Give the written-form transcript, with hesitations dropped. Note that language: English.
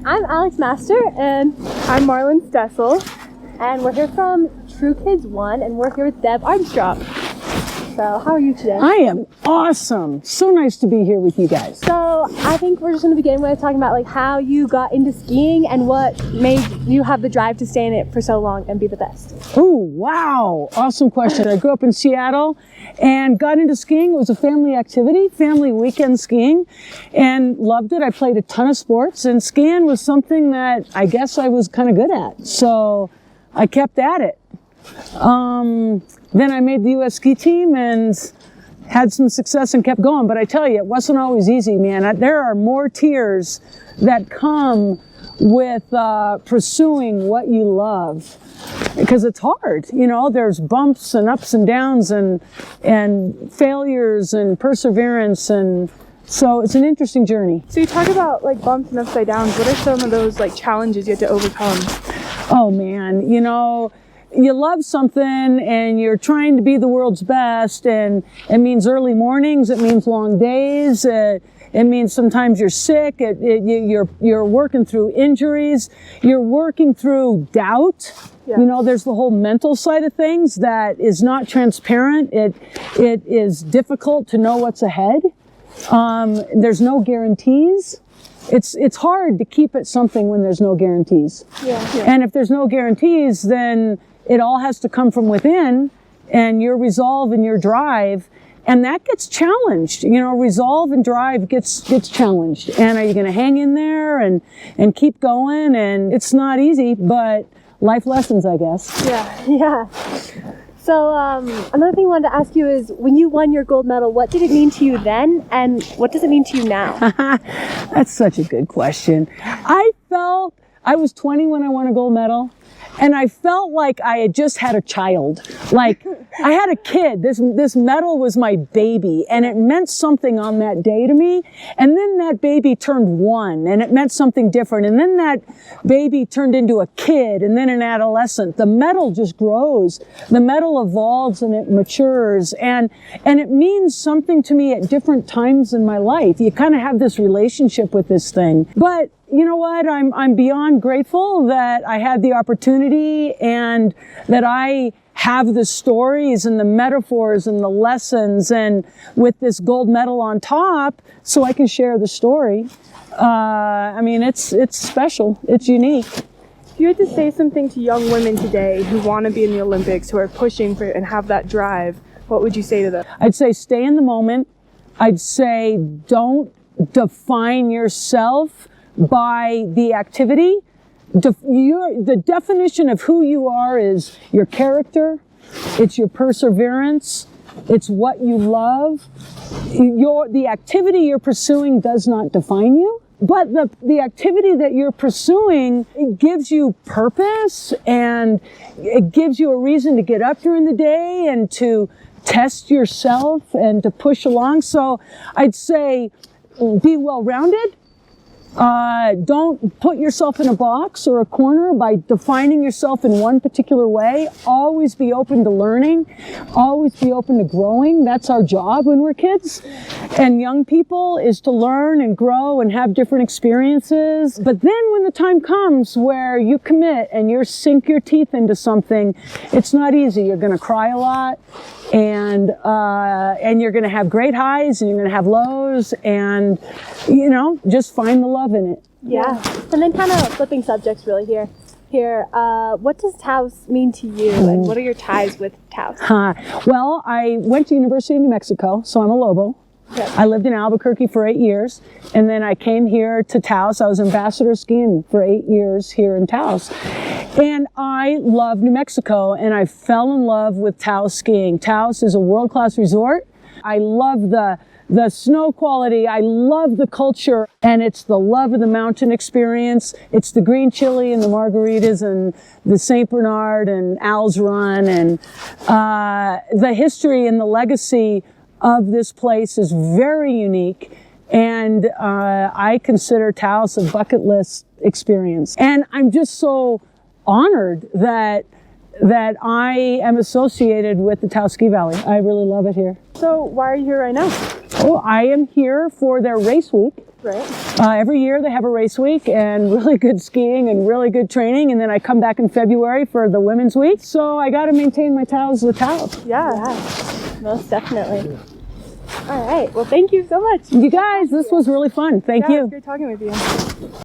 I'm Alex Master, and I'm Marlon Stessel, and we're here from TrueKids1, and we're here with Deb Armstrong. So, how are you today? I am awesome. So nice to be here with you guys. So, I think we're just going to begin with talking about like how you got into skiing and what made you have the drive to stay in it for so long and be the best. Oh, wow. Awesome question. I grew up in Seattle and got into skiing. It was a family activity, family weekend skiing, and loved it. I played a ton of sports, and skiing was something that I guess I was kind of good at. So I kept at it. Then I made the U.S. ski team and had some success and kept going. But I tell you, it wasn't always easy, man. There are more tears that come with pursuing what you love, because it's hard. You know, there's bumps and ups and downs and failures and perseverance, and so it's an interesting journey. So you talk about like bumps and upside downs. What are some of those like challenges you had to overcome? Oh man, you know, you love something and you're trying to be the world's best, and it means early mornings, it means long days, it means sometimes you're sick, you're working through injuries, you're working through doubt. Yeah. You know, there's the whole mental side of things that is not transparent. It is difficult to know what's ahead. There's no guarantees. It's hard to keep at something when there's no guarantees. Yeah. And if there's no guarantees, then it all has to come from within, and your resolve and your drive, and that gets challenged. You know, resolve and drive gets challenged. And are you going to hang in there and keep going? And it's not easy, but life lessons, I guess. Yeah. So another thing I wanted to ask you is, when you won your gold medal, what did it mean to you then, and what does it mean to you now? That's such a good question. I was 20 when I won a gold medal, and I felt like I had just had a child. Like, I had a kid. This medal was my baby, and it meant something on that day to me. And then that baby turned 1, and it meant something different. And then that baby turned into a kid, and then an adolescent. The medal just grows. The medal evolves and it matures, and it means something to me at different times in my life. You kind of have this relationship with this thing. But you know what? I'm beyond grateful that I had the opportunity, and that I have the stories and the metaphors and the lessons, and with this gold medal on top, so I can share the story. I mean, it's special. It's unique. If you had to say something to young women today who want to be in the Olympics, who are pushing for it and have that drive, what would you say to them? I'd say stay in the moment. I'd say don't define yourself by the activity. The definition of who you are is your character, it's your perseverance, it's what you love. The activity you're pursuing does not define you, but the activity that you're pursuing, it gives you purpose, and it gives you a reason to get up during the day and to test yourself and to push along. So I'd say be well-rounded. Don't put yourself in a box or a corner by defining yourself in one particular way. Always be open to learning. Always be open to growing. That's our job when we're kids and young people, is to learn and grow and have different experiences. But then when the time comes where you commit and you sink your teeth into something, it's not easy. You're going to cry a lot, and you're going to have great highs, and you're going to have lows, and you know, just find the love in it. Yeah. And then kind of flipping subjects really here. What does Taos mean to you, and what are your ties with Taos? Well, I went to University of New Mexico, so I'm a Lobo. Yep. I lived in Albuquerque for 8 years, and then I came here to Taos. I was ambassador skiing for 8 years here in Taos. And I love New Mexico, and I fell in love with Taos skiing. Taos is a world-class resort. I love the snow quality. I love the culture, and it's the love of the mountain experience. It's the green chili and the margaritas and the St. Bernard and Al's Run, and the history and the legacy of this place is very unique, and I consider Taos a bucket list experience. And I'm just so honored that I am associated with the Taos Ski Valley. I really love it here. So why are you here right now? Oh, I am here for their race week. Right. Every year they have a race week and really good skiing and really good training, and then I come back in February for the women's week. So I got to maintain my Taos with Taos. Yeah. Most definitely. All right. Well, thank you so much. You guys, this was really fun. Thank Yeah, you. it was great talking with you.